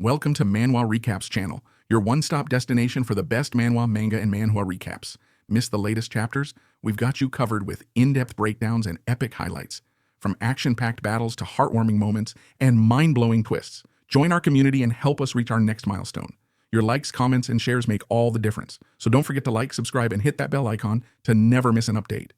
Welcome to MANHWA Recaps channel, your one-stop destination for the best manhwa, manga, and manhwa recaps. Miss the latest chapters? We've got you covered with in-depth breakdowns and epic highlights. From action-packed battles to heartwarming moments and mind-blowing twists. Join our community and help us reach our next milestone. Your likes, comments, and shares make all the difference. So don't forget to like, subscribe, and hit that bell icon to never miss an update.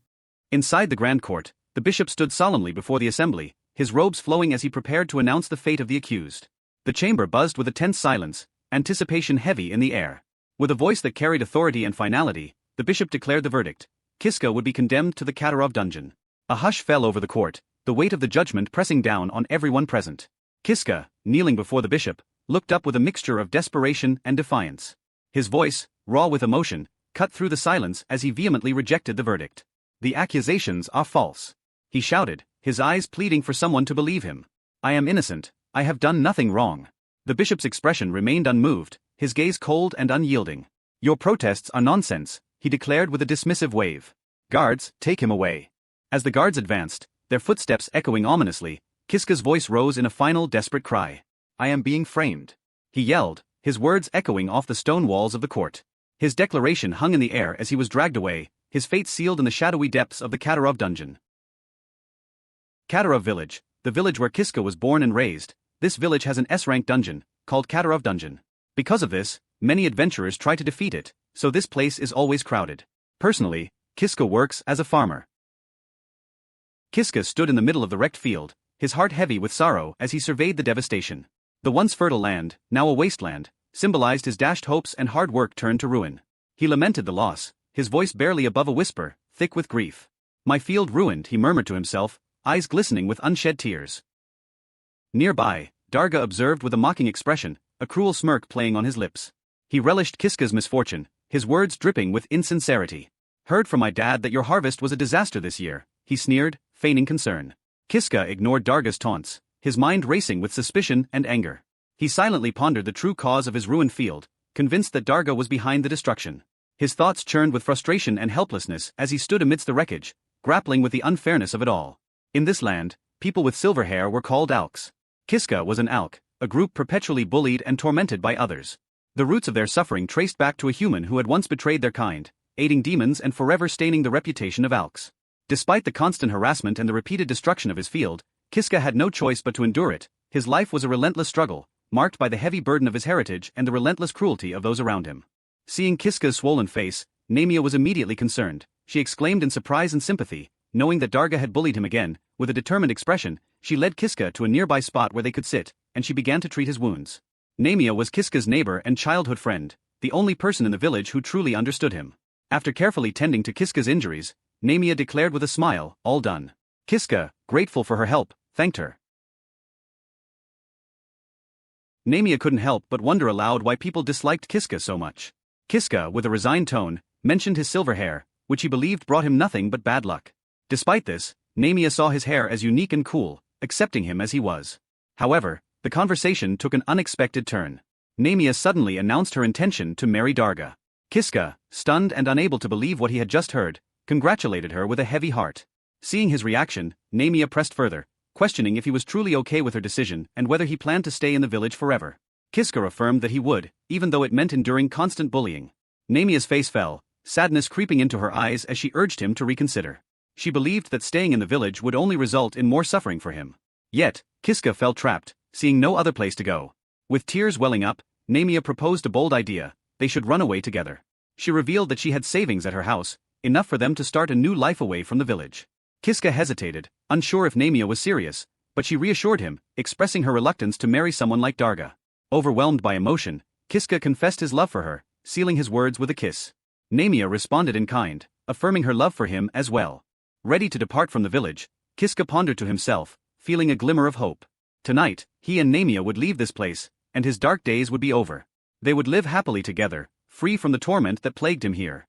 Inside the Grand Court, the bishop stood solemnly before the assembly, his robes flowing as he prepared to announce the fate of the accused. The chamber buzzed with a tense silence, anticipation heavy in the air. With a voice that carried authority and finality, the bishop declared the verdict. Kiska would be condemned to the Katarov dungeon. A hush fell over the court, the weight of the judgment pressing down on everyone present. Kiska, kneeling before the bishop, looked up with a mixture of desperation and defiance. His voice, raw with emotion, cut through the silence as he vehemently rejected the verdict. "The accusations are false," he shouted, his eyes pleading for someone to believe him. "I am innocent. I have done nothing wrong." The bishop's expression remained unmoved, his gaze cold and unyielding. "Your protests are nonsense," he declared with a dismissive wave. "Guards, take him away." As the guards advanced, their footsteps echoing ominously, Kiska's voice rose in a final desperate cry. "I am being framed," he yelled, his words echoing off the stone walls of the court. His declaration hung in the air as he was dragged away, his fate sealed in the shadowy depths of the Katarov dungeon. Katarov village, the village where Kiska was born and raised. This village has an S-rank dungeon, called Katarov dungeon. Because of this, many adventurers try to defeat it, so this place is always crowded. Personally, Kiska works as a farmer. Kiska stood in the middle of the wrecked field, his heart heavy with sorrow as he surveyed the devastation. The once fertile land, now a wasteland, symbolized his dashed hopes and hard work turned to ruin. He lamented the loss, his voice barely above a whisper, thick with grief. "My field ruined," he murmured to himself, eyes glistening with unshed tears. Nearby, Darga observed with a mocking expression, a cruel smirk playing on his lips. He relished Kiska's misfortune, his words dripping with insincerity. "Heard from my dad that your harvest was a disaster this year," he sneered, feigning concern. Kiska ignored Darga's taunts, his mind racing with suspicion and anger. He silently pondered the true cause of his ruined field, convinced that Darga was behind the destruction. His thoughts churned with frustration and helplessness as he stood amidst the wreckage, grappling with the unfairness of it all. In this land, people with silver hair were called Alks. Kiska was an Alk, a group perpetually bullied and tormented by others. The roots of their suffering traced back to a human who had once betrayed their kind, aiding demons and forever staining the reputation of Alks. Despite the constant harassment and the repeated destruction of his field, Kiska had no choice but to endure it. His life was a relentless struggle, marked by the heavy burden of his heritage and the relentless cruelty of those around him. Seeing Kiska's swollen face, Namia was immediately concerned. She exclaimed in surprise and sympathy, knowing that Darga had bullied him again. With a determined expression, she led Kiska to a nearby spot where they could sit, and she began to treat his wounds. Namia was Kiska's neighbor and childhood friend, the only person in the village who truly understood him. After carefully tending to Kiska's injuries, Namia declared with a smile, "All done." Kiska, grateful for her help, thanked her. Namia couldn't help but wonder aloud why people disliked Kiska so much. Kiska, with a resigned tone, mentioned his silver hair, which he believed brought him nothing but bad luck. Despite this, Namia saw his hair as unique and cool, accepting him as he was. However, the conversation took an unexpected turn. Namia suddenly announced her intention to marry Darga. Kiska, stunned and unable to believe what he had just heard, congratulated her with a heavy heart. Seeing his reaction, Namia pressed further, questioning if he was truly okay with her decision and whether he planned to stay in the village forever. Kiska affirmed that he would, even though it meant enduring constant bullying. Namia's face fell, sadness creeping into her eyes as she urged him to reconsider. She believed that staying in the village would only result in more suffering for him. Yet, Kiska felt trapped, seeing no other place to go. With tears welling up, Namia proposed a bold idea: they should run away together. She revealed that she had savings at her house, enough for them to start a new life away from the village. Kiska hesitated, unsure if Namia was serious, but she reassured him, expressing her reluctance to marry someone like Darga. Overwhelmed by emotion, Kiska confessed his love for her, sealing his words with a kiss. Namia responded in kind, affirming her love for him as well. Ready to depart from the village, Kiska pondered to himself, feeling a glimmer of hope. Tonight, he and Namia would leave this place, and his dark days would be over. They would live happily together, free from the torment that plagued him here.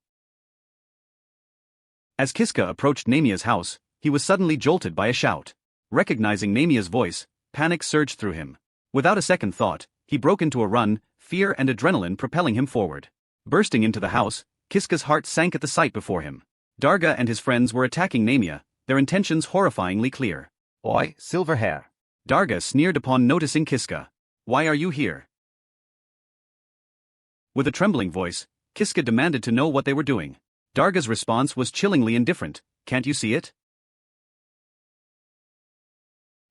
As Kiska approached Namia's house, he was suddenly jolted by a shout. Recognizing Namia's voice, panic surged through him. Without a second thought, he broke into a run, fear and adrenaline propelling him forward. Bursting into the house, Kiska's heart sank at the sight before him. Darga and his friends were attacking Namia, their intentions horrifyingly clear. "Oi, silver hair." Darga sneered upon noticing Kiska. "Why are you here?" With a trembling voice, Kiska demanded to know what they were doing. Darga's response was chillingly indifferent. Can't you see it?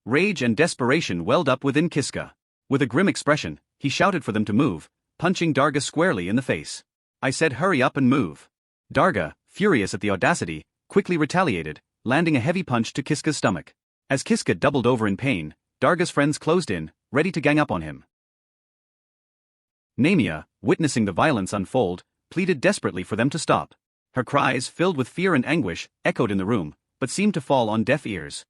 Rage and desperation welled up within Kiska. With a grim expression, he shouted for them to move, punching Darga squarely in the face. I said hurry up and move. Darga, furious at the audacity, quickly retaliated, landing a heavy punch to Kiska's stomach. As Kiska doubled over in pain, Darga's friends closed in, ready to gang up on him. Namia, witnessing the violence unfold, pleaded desperately for them to stop. Her cries, filled with fear and anguish, echoed in the room, but seemed to fall on deaf ears.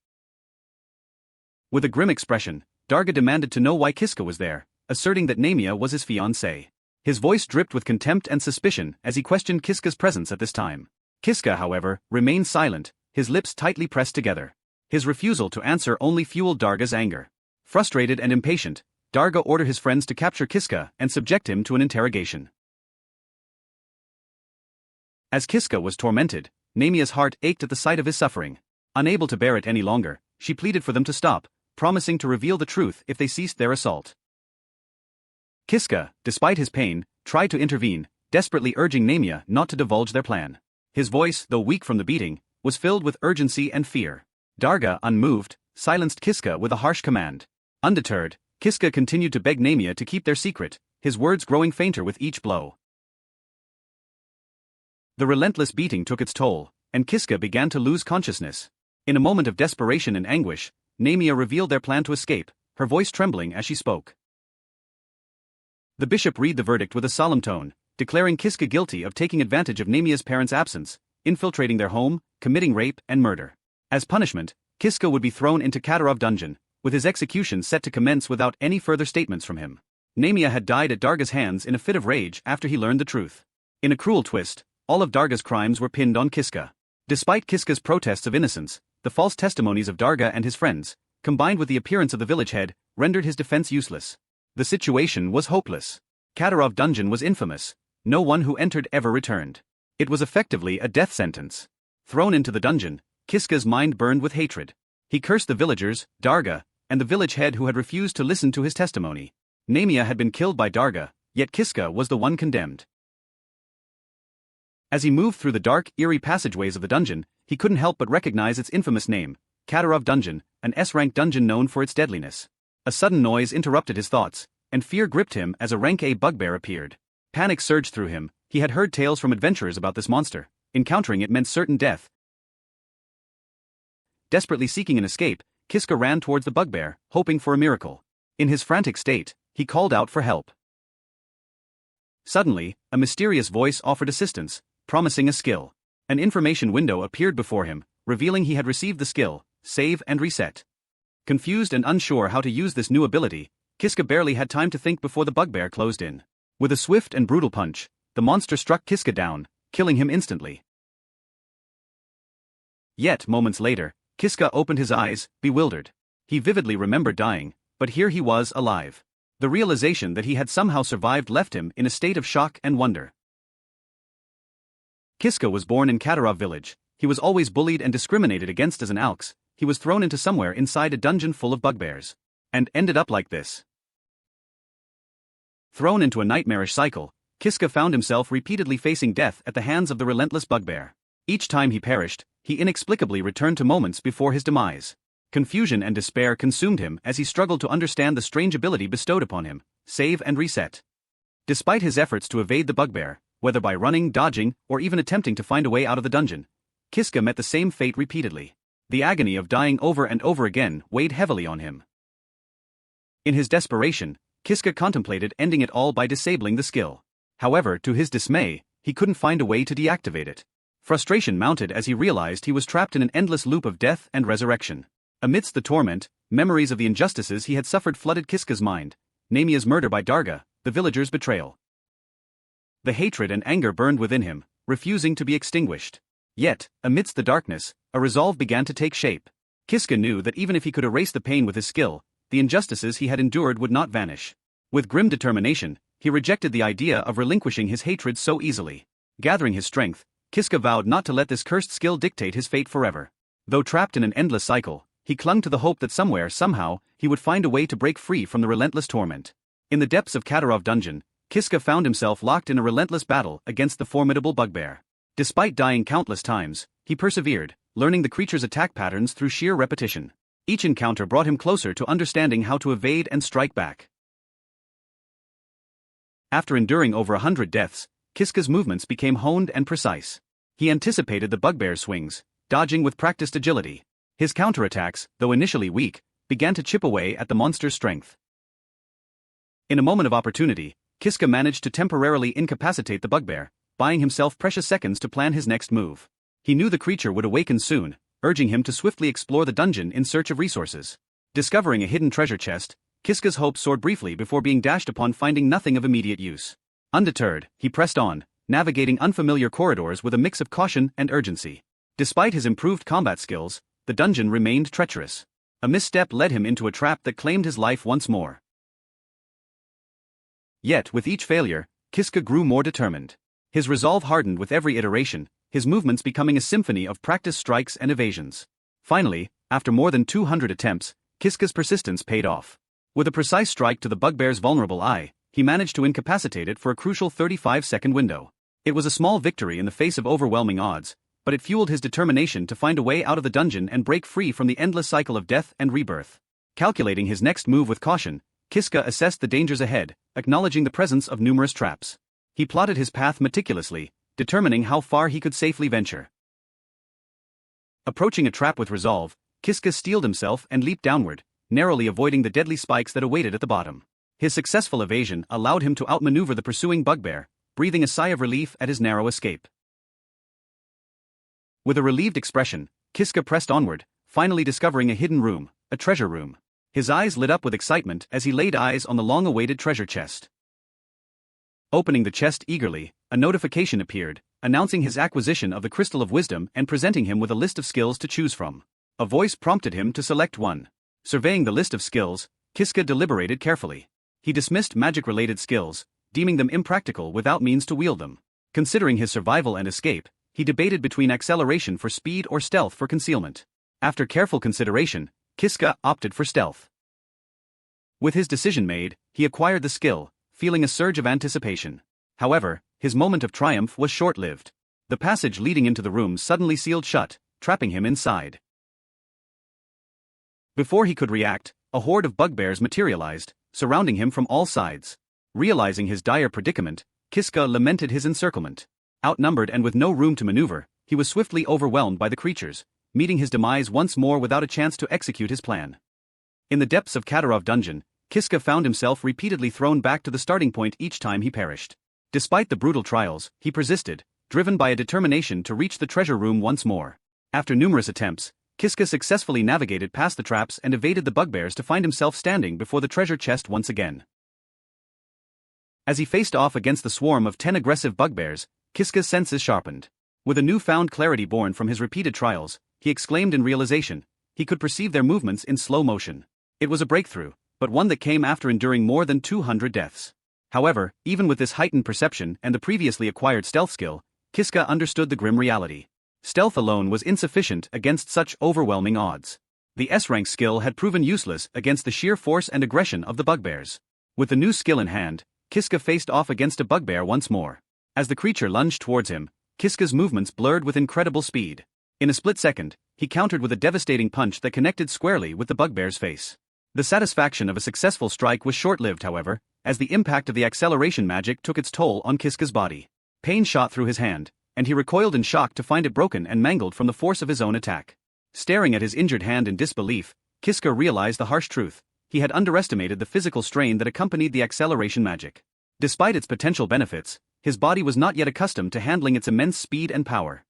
With a grim expression, Darga demanded to know why Kiska was there, asserting that Namia was his fiancée. His voice dripped with contempt and suspicion as he questioned Kiska's presence at this time. Kiska, however, remained silent, his lips tightly pressed together. His refusal to answer only fueled Darga's anger. Frustrated and impatient, Darga ordered his friends to capture Kiska and subject him to an interrogation. As Kiska was tormented, Namia's heart ached at the sight of his suffering. Unable to bear it any longer, she pleaded for them to stop, promising to reveal the truth if they ceased their assault. Kiska, despite his pain, tried to intervene, desperately urging Namia not to divulge their plan. His voice, though weak from the beating, was filled with urgency and fear. Darga, unmoved, silenced Kiska with a harsh command. Undeterred, Kiska continued to beg Namia to keep their secret, his words growing fainter with each blow. The relentless beating took its toll, and Kiska began to lose consciousness. In a moment of desperation and anguish, Namia revealed their plan to escape, her voice trembling as she spoke. The bishop read the verdict with a solemn tone, declaring Kiska guilty of taking advantage of Namia's parents' absence, infiltrating their home, committing rape and murder. As punishment, Kiska would be thrown into Kadyrov dungeon, with his execution set to commence without any further statements from him. Namia had died at Darga's hands in a fit of rage after he learned the truth. In a cruel twist, all of Darga's crimes were pinned on Kiska. Despite Kiska's protests of innocence, the false testimonies of Darga and his friends, combined with the appearance of the village head, rendered his defense useless. The situation was hopeless. Kadyrov dungeon was infamous. No one who entered ever returned. It was effectively a death sentence. Thrown into the dungeon, Kiska's mind burned with hatred. He cursed the villagers, Darga, and the village head who had refused to listen to his testimony. Namia had been killed by Darga, yet Kiska was the one condemned. As he moved through the dark, eerie passageways of the dungeon, he couldn't help but recognize its infamous name, Kadyrov Dungeon, an S-rank dungeon known for its deadliness. A sudden noise interrupted his thoughts, and fear gripped him as a rank A bugbear appeared. Panic surged through him. He had heard tales from adventurers about this monster. Encountering it meant certain death. Desperately seeking an escape, Kiska ran towards the bugbear, hoping for a miracle. In his frantic state, he called out for help. Suddenly, a mysterious voice offered assistance, promising a skill. An information window appeared before him, revealing he had received the skill, Save and Reset. Confused and unsure how to use this new ability, Kiska barely had time to think before the bugbear closed in. With a swift and brutal punch, the monster struck Kiska down, killing him instantly. Yet, moments later, Kiska opened his eyes, bewildered. He vividly remembered dying, but here he was alive. The realization that he had somehow survived left him in a state of shock and wonder. Kiska was born in Kadyrov village. He was always bullied and discriminated against as an Alks. He was thrown into somewhere inside a dungeon full of bugbears. And ended up like this. Thrown into a nightmarish cycle, Kiska found himself repeatedly facing death at the hands of the relentless bugbear. Each time he perished, he inexplicably returned to moments before his demise. Confusion and despair consumed him as he struggled to understand the strange ability bestowed upon him, Save and Reset. Despite his efforts to evade the bugbear, whether by running, dodging, or even attempting to find a way out of the dungeon, Kiska met the same fate repeatedly. The agony of dying over and over again weighed heavily on him. In his desperation, Kiska contemplated ending it all by disabling the skill. However, to his dismay, he couldn't find a way to deactivate it. Frustration mounted as he realized he was trapped in an endless loop of death and resurrection. Amidst the torment, memories of the injustices he had suffered flooded Kiska's mind. Namia's murder by Darga, the villagers' betrayal. The hatred and anger burned within him, refusing to be extinguished. Yet, amidst the darkness, a resolve began to take shape. Kiska knew that even if he could erase the pain with his skill, the injustices he had endured would not vanish. With grim determination, he rejected the idea of relinquishing his hatred so easily. Gathering his strength, Kiska vowed not to let this cursed skill dictate his fate forever. Though trapped in an endless cycle, he clung to the hope that somewhere, somehow, he would find a way to break free from the relentless torment. In the depths of Kadyrov dungeon, Kiska found himself locked in a relentless battle against the formidable bugbear. Despite dying countless times, he persevered, learning the creature's attack patterns through sheer repetition. Each encounter brought him closer to understanding how to evade and strike back. After enduring over 100 deaths, Kiska's movements became honed and precise. He anticipated the bugbear's swings, dodging with practiced agility. His counterattacks, though initially weak, began to chip away at the monster's strength. In a moment of opportunity, Kiska managed to temporarily incapacitate the bugbear, buying himself precious seconds to plan his next move. He knew the creature would awaken soon, urging him to swiftly explore the dungeon in search of resources. Discovering a hidden treasure chest, Kiska's hopes soared briefly before being dashed upon finding nothing of immediate use. Undeterred, he pressed on, navigating unfamiliar corridors with a mix of caution and urgency. Despite his improved combat skills, the dungeon remained treacherous. A misstep led him into a trap that claimed his life once more. Yet, with each failure, Kiska grew more determined. His resolve hardened with every iteration, his movements becoming a symphony of practiced strikes and evasions. Finally, after more than 200 attempts, Kiska's persistence paid off. With a precise strike to the bugbear's vulnerable eye, he managed to incapacitate it for a crucial 35-second window. It was a small victory in the face of overwhelming odds, but it fueled his determination to find a way out of the dungeon and break free from the endless cycle of death and rebirth. Calculating his next move with caution, Kiska assessed the dangers ahead, acknowledging the presence of numerous traps. He plotted his path meticulously, determining how far he could safely venture. Approaching a trap with resolve, Kiska steeled himself and leaped downward, narrowly avoiding the deadly spikes that awaited at the bottom. His successful evasion allowed him to outmaneuver the pursuing bugbear, breathing a sigh of relief at his narrow escape. With a relieved expression, Kiska pressed onward, finally discovering a hidden room, a treasure room. His eyes lit up with excitement as he laid eyes on the long-awaited treasure chest. Opening the chest eagerly, a notification appeared, announcing his acquisition of the Crystal of Wisdom and presenting him with a list of skills to choose from. A voice prompted him to select one. Surveying the list of skills, Kiska deliberated carefully. He dismissed magic-related skills, deeming them impractical without means to wield them. Considering his survival and escape, he debated between acceleration for speed or stealth for concealment. After careful consideration, Kiska opted for stealth. With his decision made, he acquired the skill, feeling a surge of anticipation. However, his moment of triumph was short-lived. The passage leading into the room suddenly sealed shut, trapping him inside. Before he could react, a horde of bugbears materialized, surrounding him from all sides. Realizing his dire predicament, Kiska lamented his encirclement. Outnumbered and with no room to maneuver, he was swiftly overwhelmed by the creatures, meeting his demise once more without a chance to execute his plan. In the depths of Kadarov dungeon, Kiska found himself repeatedly thrown back to the starting point each time he perished. Despite the brutal trials, he persisted, driven by a determination to reach the treasure room once more. After numerous attempts, Kiska successfully navigated past the traps and evaded the bugbears to find himself standing before the treasure chest once again. As he faced off against the swarm of 10 aggressive bugbears, Kiska's senses sharpened. With a newfound clarity born from his repeated trials, he exclaimed in realization. He could perceive their movements in slow motion. It was a breakthrough, but one that came after enduring more than 200 deaths. However, even with this heightened perception and the previously acquired stealth skill, Kiska understood the grim reality. Stealth alone was insufficient against such overwhelming odds. The S-rank skill had proven useless against the sheer force and aggression of the bugbears. With the new skill in hand, Kiska faced off against a bugbear once more. As the creature lunged towards him, Kiska's movements blurred with incredible speed. In a split second, he countered with a devastating punch that connected squarely with the bugbear's face. The satisfaction of a successful strike was short-lived, however, as the impact of the acceleration magic took its toll on Kiska's body. Pain shot through his hand, and he recoiled in shock to find it broken and mangled from the force of his own attack. Staring at his injured hand in disbelief, Kiska realized the harsh truth. He had underestimated the physical strain that accompanied the acceleration magic. Despite its potential benefits, his body was not yet accustomed to handling its immense speed and power.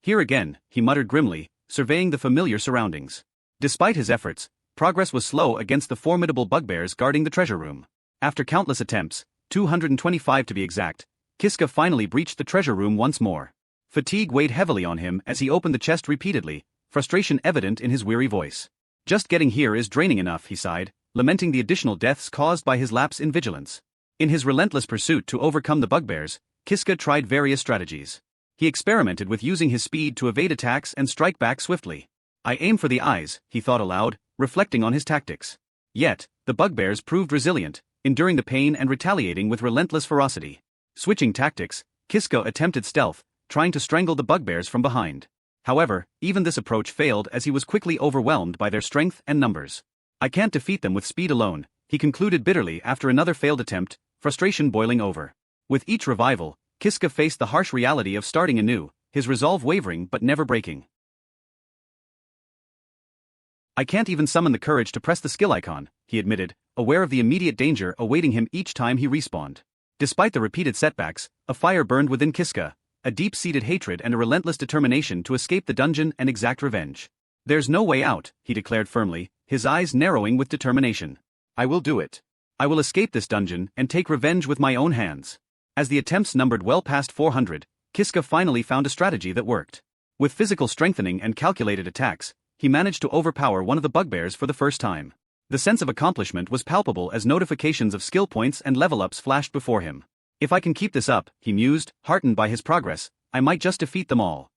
Here again, he muttered grimly, surveying the familiar surroundings. Despite his efforts, progress was slow against the formidable bugbears guarding the treasure room. After countless attempts, 225 to be exact, Kiska finally breached the treasure room once more. Fatigue weighed heavily on him as he opened the chest repeatedly, frustration evident in his weary voice. Just getting here is draining enough, he sighed, lamenting the additional deaths caused by his lapse in vigilance. In his relentless pursuit to overcome the bugbears, Kiska tried various strategies. He experimented with using his speed to evade attacks and strike back swiftly. I aim for the eyes, he thought aloud, reflecting on his tactics. Yet, the bugbears proved resilient, enduring the pain and retaliating with relentless ferocity. Switching tactics, Kiska attempted stealth, trying to strangle the bugbears from behind. However, even this approach failed as he was quickly overwhelmed by their strength and numbers. I can't defeat them with speed alone, he concluded bitterly after another failed attempt, frustration boiling over. With each revival, Kiska faced the harsh reality of starting anew, his resolve wavering but never breaking. I can't even summon the courage to press the skill icon, he admitted, aware of the immediate danger awaiting him each time he respawned. Despite the repeated setbacks, a fire burned within Kiska, a deep-seated hatred and a relentless determination to escape the dungeon and exact revenge. There's no way out, he declared firmly, his eyes narrowing with determination. I will do it. I will escape this dungeon and take revenge with my own hands. As the attempts numbered well past 400, Kiska finally found a strategy that worked. With physical strengthening and calculated attacks, he managed to overpower one of the bugbears for the first time. The sense of accomplishment was palpable as notifications of skill points and level-ups flashed before him. If I can keep this up, he mused, heartened by his progress, I might just defeat them all.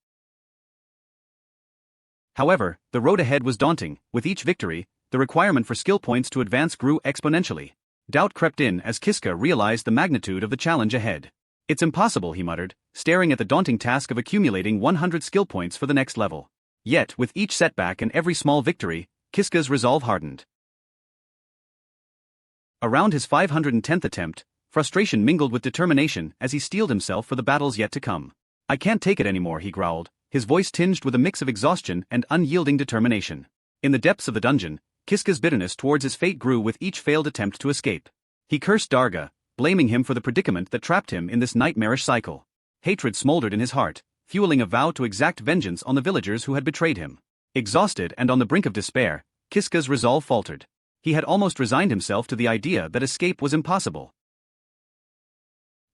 However, the road ahead was daunting. With each victory, the requirement for skill points to advance grew exponentially. Doubt crept in as Kiska realized the magnitude of the challenge ahead. It's impossible, he muttered, staring at the daunting task of accumulating 100 skill points for the next level. Yet, with each setback and every small victory, Kiska's resolve hardened. Around his 510th attempt, frustration mingled with determination as he steeled himself for the battles yet to come. I can't take it anymore, he growled, his voice tinged with a mix of exhaustion and unyielding determination. In the depths of the dungeon, Kiska's bitterness towards his fate grew with each failed attempt to escape. He cursed Darga, blaming him for the predicament that trapped him in this nightmarish cycle. Hatred smoldered in his heart, fueling a vow to exact vengeance on the villagers who had betrayed him. Exhausted and on the brink of despair, Kiska's resolve faltered. He had almost resigned himself to the idea that escape was impossible.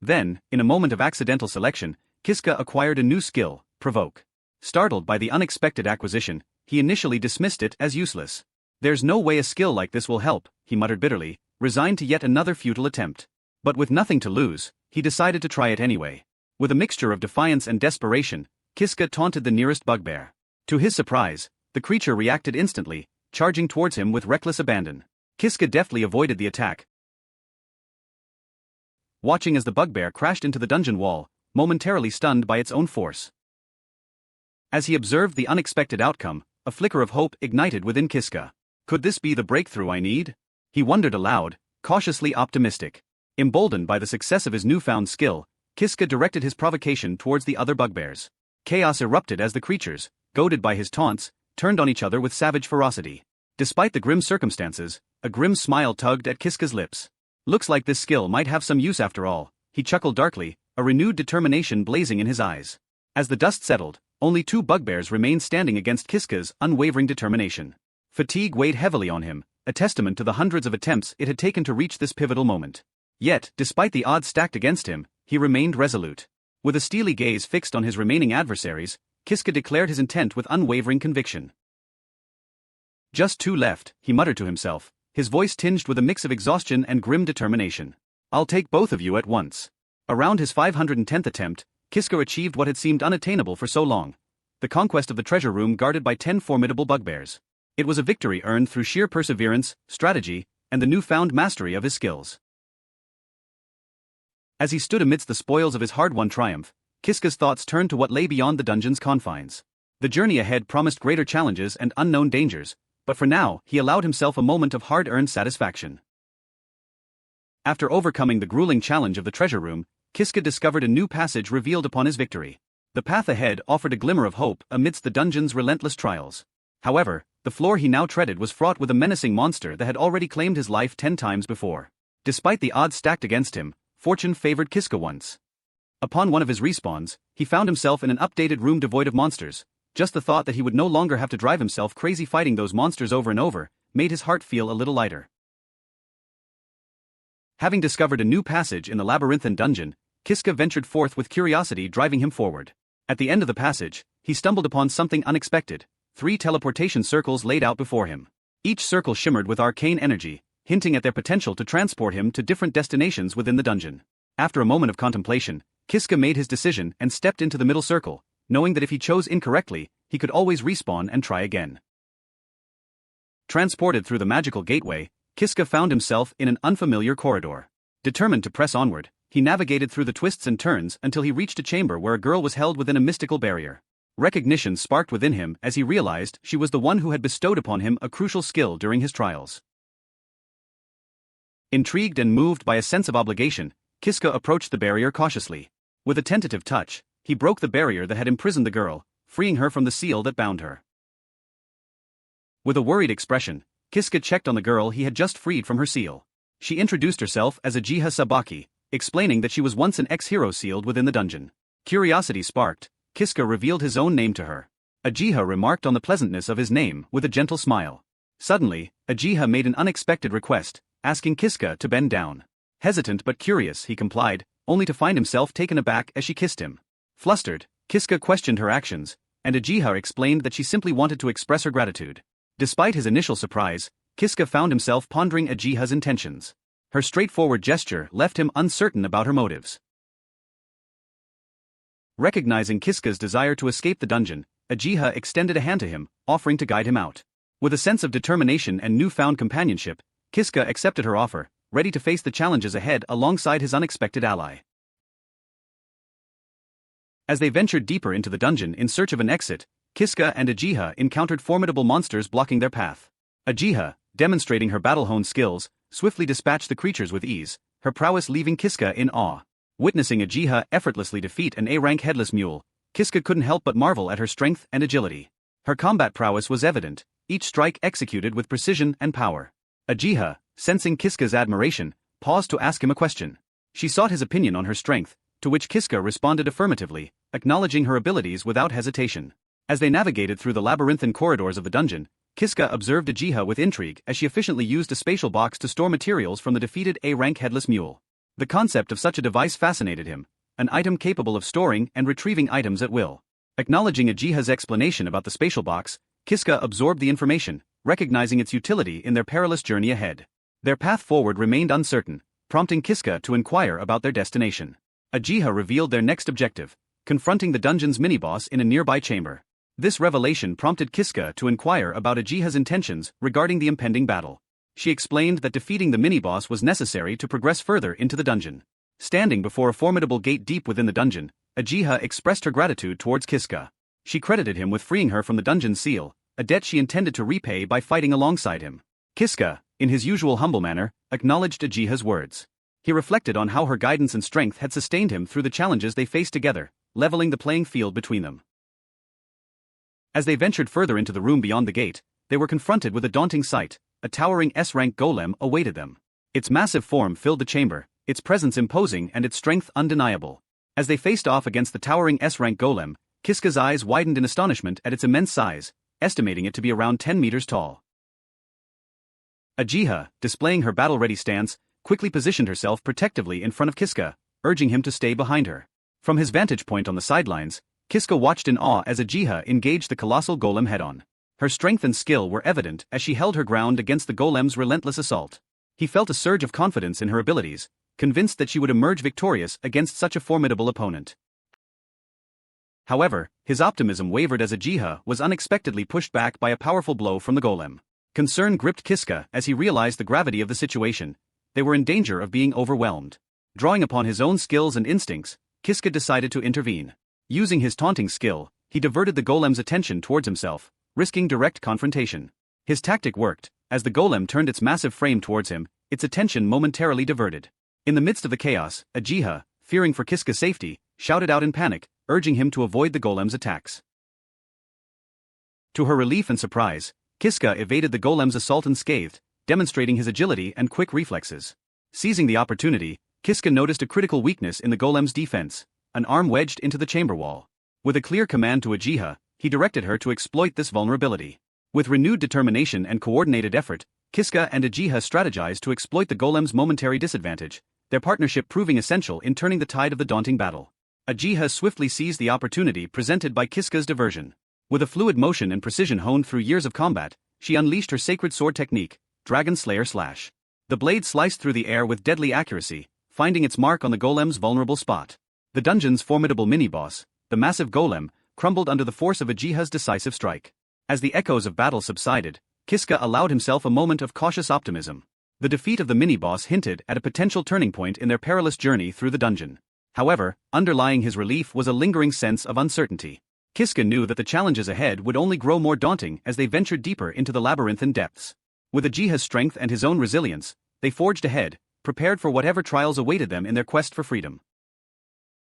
Then, in a moment of accidental selection, Kiska acquired a new skill, Provoke. Startled by the unexpected acquisition, he initially dismissed it as useless. There's no way a skill like this will help, he muttered bitterly, resigned to yet another futile attempt. But with nothing to lose, he decided to try it anyway. With a mixture of defiance and desperation, Kiska taunted the nearest bugbear. To his surprise, the creature reacted instantly, charging towards him with reckless abandon. Kiska deftly avoided the attack, watching as the bugbear crashed into the dungeon wall, momentarily stunned by its own force. As he observed the unexpected outcome, a flicker of hope ignited within Kiska. Could this be the breakthrough I need? He wondered aloud, cautiously optimistic. Emboldened by the success of his newfound skill, Kiska directed his provocation towards the other bugbears. Chaos erupted as the creatures, goaded by his taunts, turned on each other with savage ferocity. Despite the grim circumstances, a grim smile tugged at Kiska's lips. Looks like this skill might have some use after all, he chuckled darkly, a renewed determination blazing in his eyes. As the dust settled, only 2 bugbears remained standing against Kiska's unwavering determination. Fatigue weighed heavily on him, a testament to the hundreds of attempts it had taken to reach this pivotal moment. Yet, despite the odds stacked against him, he remained resolute. With a steely gaze fixed on his remaining adversaries, Kiska declared his intent with unwavering conviction. Just 2 left, he muttered to himself, his voice tinged with a mix of exhaustion and grim determination. I'll take both of you at once. Around his 510th attempt, Kiska achieved what had seemed unattainable for so long: the conquest of the treasure room guarded by 10 formidable bugbears. It was a victory earned through sheer perseverance, strategy, and the newfound mastery of his skills. As he stood amidst the spoils of his hard-won triumph, Kiska's thoughts turned to what lay beyond the dungeon's confines. The journey ahead promised greater challenges and unknown dangers, but for now he allowed himself a moment of hard-earned satisfaction. After overcoming the grueling challenge of the treasure room, Kiska discovered a new passage revealed upon his victory. The path ahead offered a glimmer of hope amidst the dungeon's relentless trials. However, the floor he now treaded was fraught with a menacing monster that had already claimed his life 10 times before. Despite the odds stacked against him, fortune favored Kiska once. Upon one of his respawns, he found himself in an updated room devoid of monsters. Just the thought that he would no longer have to drive himself crazy fighting those monsters over and over made his heart feel a little lighter. Having discovered a new passage in the labyrinthine dungeon, Kiska ventured forth with curiosity driving him forward. At the end of the passage, he stumbled upon something unexpected: 3 teleportation circles laid out before him. Each circle shimmered with arcane energy, hinting at their potential to transport him to different destinations within the dungeon. After a moment of contemplation, Kiska made his decision and stepped into the middle circle, knowing that if he chose incorrectly, he could always respawn and try again. Transported through the magical gateway, Kiska found himself in an unfamiliar corridor. Determined to press onward, he navigated through the twists and turns until he reached a chamber where a girl was held within a mystical barrier. Recognition sparked within him as he realized she was the one who had bestowed upon him a crucial skill during his trials. Intrigued and moved by a sense of obligation, Kiska approached the barrier cautiously. With a tentative touch, he broke the barrier that had imprisoned the girl, freeing her from the seal that bound her. With a worried expression, Kiska checked on the girl he had just freed from her seal. She introduced herself as Ajiha Sabaki, explaining that she was once an ex-hero sealed within the dungeon. Curiosity sparked, Kiska revealed his own name to her. Ajiha remarked on the pleasantness of his name with a gentle smile. Suddenly, Ajiha made an unexpected request, asking Kiska to bend down. Hesitant but curious, he complied, only to find himself taken aback as she kissed him. Flustered, Kiska questioned her actions, and Ajiha explained that she simply wanted to express her gratitude. Despite his initial surprise, Kiska found himself pondering Ajiha's intentions. Her straightforward gesture left him uncertain about her motives. Recognizing Kiska's desire to escape the dungeon, Ajiha extended a hand to him, offering to guide him out. With a sense of determination and newfound companionship, Kiska accepted her offer, ready to face the challenges ahead alongside his unexpected ally. As they ventured deeper into the dungeon in search of an exit, Kiska and Ajiha encountered formidable monsters blocking their path. Ajiha, demonstrating her battle-honed skills, swiftly dispatched the creatures with ease, her prowess leaving Kiska in awe. Witnessing Ajiha effortlessly defeat an A-rank headless mule, Kiska couldn't help but marvel at her strength and agility. Her combat prowess was evident, each strike executed with precision and power. Ajiha, sensing Kiska's admiration, paused to ask him a question. She sought his opinion on her strength, to which Kiska responded affirmatively, acknowledging her abilities without hesitation. As they navigated through the labyrinthine corridors of the dungeon, Kiska observed Ajiha with intrigue as she efficiently used a spatial box to store materials from the defeated A-rank headless mule. The concept of such a device fascinated him, an item capable of storing and retrieving items at will. Acknowledging Ajiha's explanation about the spatial box, Kiska absorbed the information, recognizing its utility in their perilous journey ahead. Their path forward remained uncertain, prompting Kiska to inquire about their destination. Ajiha revealed their next objective, confronting the dungeon's mini-boss in a nearby chamber. This revelation prompted Kiska to inquire about Ajiha's intentions regarding the impending battle. She explained that defeating the mini-boss was necessary to progress further into the dungeon. Standing before a formidable gate deep within the dungeon, Ajiha expressed her gratitude towards Kiska. She credited him with freeing her from the dungeon's seal, a debt she intended to repay by fighting alongside him. Kiska, in his usual humble manner, acknowledged Ajiha's words. He reflected on how her guidance and strength had sustained him through the challenges they faced together, leveling the playing field between them. As they ventured further into the room beyond the gate, they were confronted with a daunting sight. A towering S-rank golem awaited them. Its massive form filled the chamber, its presence imposing and its strength undeniable. As they faced off against the towering S-rank golem, Kiska's eyes widened in astonishment at its immense size, estimating it to be around 10 meters tall. Ajiha, displaying her battle-ready stance, quickly positioned herself protectively in front of Kiska, urging him to stay behind her. From his vantage point on the sidelines, Kiska watched in awe as Ajiha engaged the colossal golem head-on. Her strength and skill were evident as she held her ground against the golem's relentless assault. He felt a surge of confidence in her abilities, convinced that she would emerge victorious against such a formidable opponent. However, his optimism wavered as Ajiha was unexpectedly pushed back by a powerful blow from the golem. Concern gripped Kiska as he realized the gravity of the situation. They were in danger of being overwhelmed. Drawing upon his own skills and instincts, Kiska decided to intervene. Using his taunting skill, he diverted the golem's attention towards himself, risking direct confrontation. His tactic worked. As the golem turned its massive frame towards him, its attention momentarily diverted. In the midst of the chaos, Ajiha, fearing for Kiska's safety, shouted out in panic, urging him to avoid the golem's attacks. To her relief and surprise, Kiska evaded the golem's assault unscathed, demonstrating his agility and quick reflexes. Seizing the opportunity, Kiska noticed a critical weakness in the golem's defense, an arm wedged into the chamber wall. With a clear command to Ajiha, he directed her to exploit this vulnerability. With renewed determination and coordinated effort, Kiska and Ajiha strategized to exploit the golem's momentary disadvantage, their partnership proving essential in turning the tide of the daunting battle. Ajiha swiftly seized the opportunity presented by Kiska's diversion. With a fluid motion and precision honed through years of combat, she unleashed her sacred sword technique, Dragon Slayer Slash. The blade sliced through the air with deadly accuracy, finding its mark on the golem's vulnerable spot. The dungeon's formidable mini-boss, the massive golem, crumbled under the force of Ajiha's decisive strike. As the echoes of battle subsided, Kiska allowed himself a moment of cautious optimism. The defeat of the mini-boss hinted at a potential turning point in their perilous journey through the dungeon. However, underlying his relief was a lingering sense of uncertainty. Kiska knew that the challenges ahead would only grow more daunting as they ventured deeper into the labyrinthine depths. With Uchiha's strength and his own resilience, they forged ahead, prepared for whatever trials awaited them in their quest for freedom.